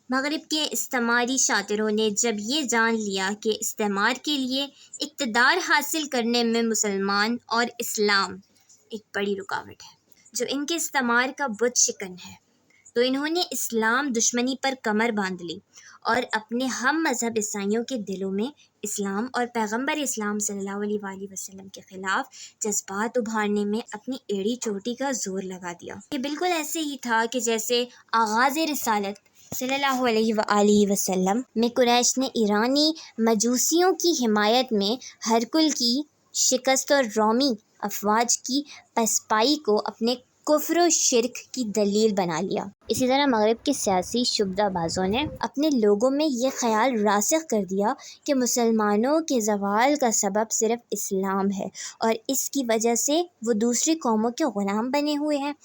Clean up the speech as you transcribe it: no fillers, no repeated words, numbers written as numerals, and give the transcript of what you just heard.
मगरिब के इस्तेमारी शातिरों ने जब ये जान लिया कि इस्तेमार के लिए इक़्तिदार हासिल करने में मुसलमान और इस्लाम एक बड़ी रुकावट है, जो इनके इस्तेमार का बुत शिकन है, तो इन्होंने इस्लाम दुश्मनी पर कमर बांध ली और अपने हम मज़हब ईसाइयों के दिलों में इस्लाम और पैगंबर इस्लाम सल्लल्लाहु अलैहि वसल्लम के ख़िलाफ़ जज्बात उभारने में अपनी एड़ी चोटी का ज़ोर लगा दिया। ये बिल्कुल ऐसे ही था कि जैसे आगाज़ रिसालत सल्लल्लाहु अलैहि वसल्लम में कुरैश ने ईरानी मजूसियों की हिमायत में हरकुल की शिकस्त और रोमी अफवाज की पसपाई को अपने कुफ्र व शिर्क की दलील बना लिया। इसी तरह मगरिब के सियासी शुबदाबाजों ने अपने लोगों में ये ख्याल रासिख कर दिया कि मुसलमानों के ज़वाल का सबब सिर्फ़ इस्लाम है और इसकी वजह से वो दूसरी कौमों के ग़ुलाम बने हुए हैं।